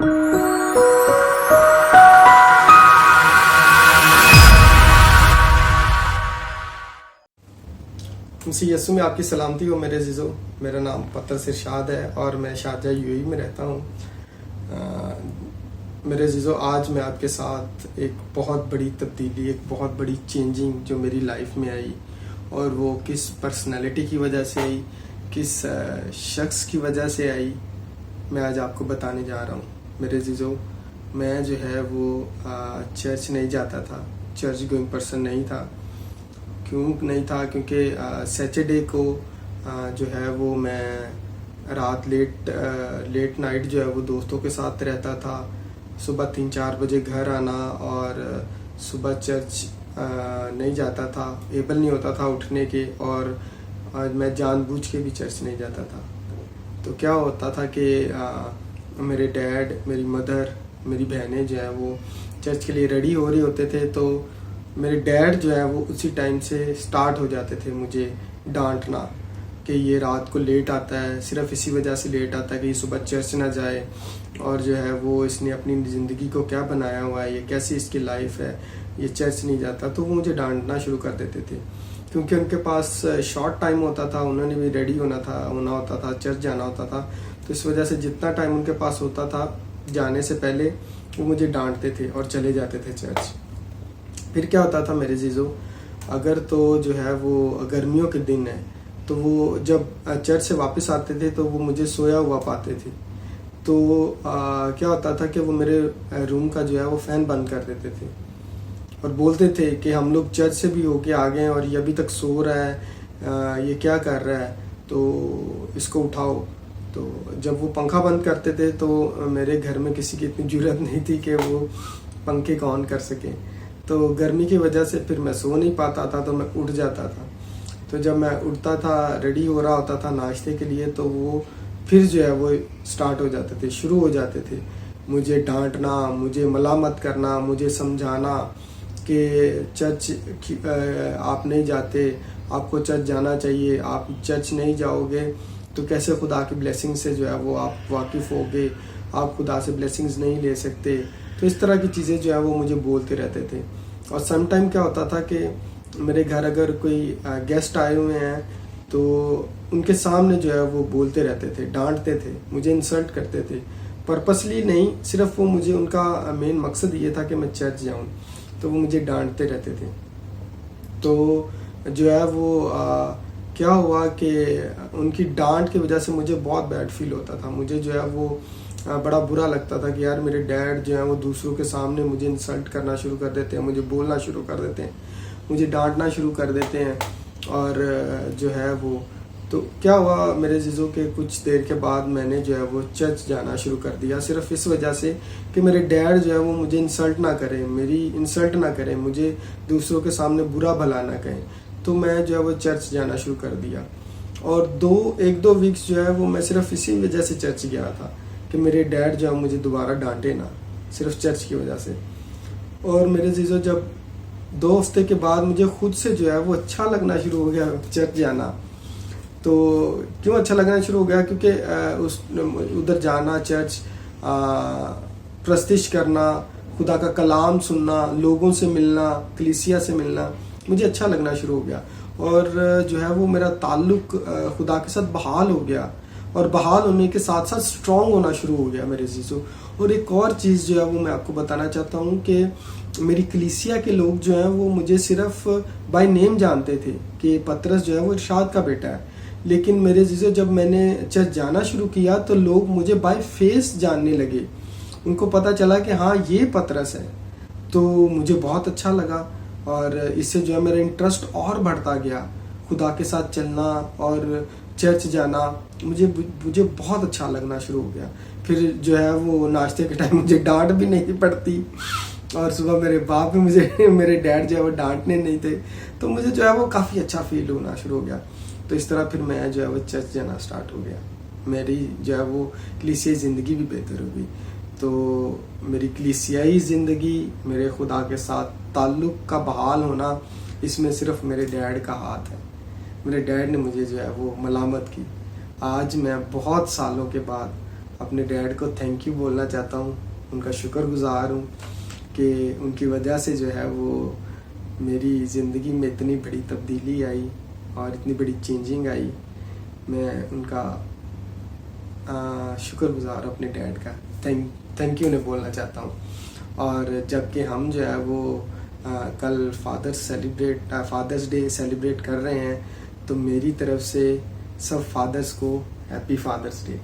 मसीह यीशु में आपकी सलामती हो मेरे अज़ीज़ों। मेरा नाम पतरस इरशाद है और मैं शारजाह यूएई में रहता हूँ। मेरे अज़ीज़ों, आज मैं आपके साथ एक बहुत बड़ी तब्दीली, एक बहुत बड़ी चेंजिंग जो मेरी लाइफ में आई, और वो किस पर्सनैलिटी की वजह से आई, किस शख्स की वजह से आई, मैं आज आपको बताने जा रहा हूँ। मेरे अज़ीज़ों, मैं जो है वो चर्च नहीं जाता था, चर्च गोइंग पर्सन नहीं था। क्यों नहीं था? क्योंकि सैटरडे को जो है वो मैं रात लेट नाइट जो है वो दोस्तों के साथ रहता था। सुबह 3-4 बजे घर आना और सुबह चर्च नहीं जाता था, एबल नहीं होता था उठने के, और मैं जानबूझ के भी चर्च नहीं जाता था। तो क्या होता था कि मेरे डैड, मेरी मदर, मेरी बहनें जो है वो चर्च के लिए रेडी हो रही होते थे, तो मेरे डैड जो है वो उसी टाइम से स्टार्ट हो जाते थे मुझे डांटना कि ये रात को लेट आता है, सिर्फ इसी वजह से लेट आता है कि ये सुबह चर्च ना जाए, और जो है वो इसने अपनी ज़िंदगी को क्या बनाया हुआ है, ये कैसी इसकी लाइफ है, ये चर्च नहीं जाता। तो वो मुझे डांटना शुरू कर देते थे, क्योंकि उनके पास शॉर्ट टाइम होता था, उन्होंने भी रेडी होना होता था, चर्च जाना होता था। तो इस वजह से जितना टाइम उनके पास होता था जाने से पहले वो मुझे डांटते थे और चले जाते थे चर्च। फिर क्या होता था मेरे जीजो, अगर तो जो है वो गर्मियों के दिन है तो वो जब चर्च से वापस आते थे तो वो मुझे सोया हुआ पाते थे। तो क्या होता था कि वो मेरे रूम का जो है वो फ़ैन बंद कर देते थे और बोलते थे कि हम लोग चर्च से भी होके आ गए और ये अभी तक सो रहा है, ये क्या कर रहा है, तो इसको उठाओ। तो जब वो पंखा बंद करते थे तो मेरे घर में किसी की इतनी जरूरत नहीं थी कि वो पंखे को ऑन कर सके। तो गर्मी की वजह से फिर मैं सो नहीं पाता था, तो मैं उठ जाता था। तो जब मैं उठता था, रेडी हो रहा होता था नाश्ते के लिए, तो वो फिर जो है वो स्टार्ट हो जाते थे, शुरू हो जाते थे मुझे डांटना, मुझे मलामत करना, मुझे समझाना कि चर्च आप नहीं जाते, आपको चर्च जाना चाहिए, आप चर्च नहीं जाओगे तो कैसे खुदा की ब्लेसिंग से जो है वो आप वाकिफ़ होगे, आप खुदा से ब्लेसिंग्स नहीं ले सकते। तो इस तरह की चीज़ें जो है वो मुझे बोलते रहते थे। और सम टाइम क्या होता था कि मेरे घर अगर कोई गेस्ट आए हुए हैं तो उनके सामने जो है वो बोलते रहते थे, डांटते थे, मुझे इंसल्ट करते थे, पर्पसली नहीं, सिर्फ वो मुझे, उनका मेन मकसद ये था कि मैं चर्च जाऊं, तो वो मुझे डांटते रहते थे। तो जो है वो क्या हुआ कि उनकी डांट की वजह से मुझे बहुत बैड फील होता था। मुझे जो है वो बड़ा बुरा लगता था कि यार मेरे डैड जो है वो दूसरों के सामने मुझे इंसल्ट करना शुरू कर देते हैं, मुझे बोलना शुरू कर देते हैं, मुझे डांटना शुरू कर देते हैं। और जो है वो, तो क्या हुआ मेरे जीजों के, कुछ देर के बाद मैंने जो है वो चर्च जाना शुरू कर दिया, सिर्फ इस वजह से कि मेरे डैड जो है वो मुझे इंसल्ट ना करें, मेरी इंसल्ट ना करें, मुझे दूसरों के सामने बुरा भला ना कहें। तो मैं जो है वो चर्च जाना शुरू कर दिया। और 1-2 वीक्स जो है वो मैं सिर्फ इसी वजह से चर्च गया था कि मेरे डैड जो है मुझे दोबारा डांटे ना, सिर्फ चर्च की वजह से। और मेरे जीजो, जब 2 हफ्ते के बाद मुझे खुद से जो है वो अच्छा लगना शुरू हो गया चर्च जाना। तो क्यों अच्छा लगना शुरू हो गया? क्योंकि उधर जाना, चर्च प्रस्तिश करना, खुदा का कलाम सुनना, लोगों से मिलना, कलीसिया से मिलना, मुझे अच्छा लगना शुरू हो गया। और जो है वो मेरा ताल्लुक खुदा के साथ बहाल हो गया, और बहाल होने के साथ साथ स्ट्रॉन्ग होना शुरू हो गया मेरे जीजो। और एक और चीज़ जो है वो मैं आपको बताना चाहता हूँ कि मेरी कलीसिया के लोग जो हैं वो मुझे सिर्फ बाय नेम जानते थे कि पतरस जो है वो इरशाद का बेटा है। लेकिन मेरे जीजो, जब मैंने चर्च जाना शुरू किया तो लोग मुझे बाय फेस जानने लगे, उनको पता चला कि हाँ ये पतरस है। तो मुझे बहुत अच्छा लगा, और इससे जो है मेरा इंटरेस्ट और बढ़ता गया, खुदा के साथ चलना और चर्च जाना मुझे बहुत अच्छा लगना शुरू हो गया। फिर जो है वो नाश्ते के टाइम मुझे डांट भी नहीं पड़ती, और सुबह मेरे बाप भी मुझे मेरे डैड जो है वो डांटने नहीं थे, तो मुझे जो है वो काफ़ी अच्छा फील होना शुरू हो गया। तो इस तरह फिर मैं जो है वो चर्च जाना स्टार्ट हो गया। मेरी जो है वो कलीसियाई ज़िंदगी भी बेहतर हो गई। तो मेरी कलीसियाई ज़िंदगी, मेरे खुदा के साथ ताल्लुक़ का बहाल होना, इसमें सिर्फ मेरे डैड का हाथ है। मेरे डैड ने मुझे जो है वो मलामत की। आज मैं बहुत सालों के बाद अपने डैड को थैंक यू बोलना चाहता हूँ, उनका शुक्रगुजार हूँ कि उनकी वजह से जो है वो मेरी ज़िंदगी में इतनी बड़ी तब्दीली आई और इतनी बड़ी चेंजिंग आई। मैं उनका शुक्रगुजार अपने डैड का थैंक यू उन्हें बोलना चाहता हूँ। और जबकि हम जो है वो कल फादर्स डे सेलिब्रेट कर रहे हैं, तो मेरी तरफ से सब फादर्स को हैप्पी फादर्स डे।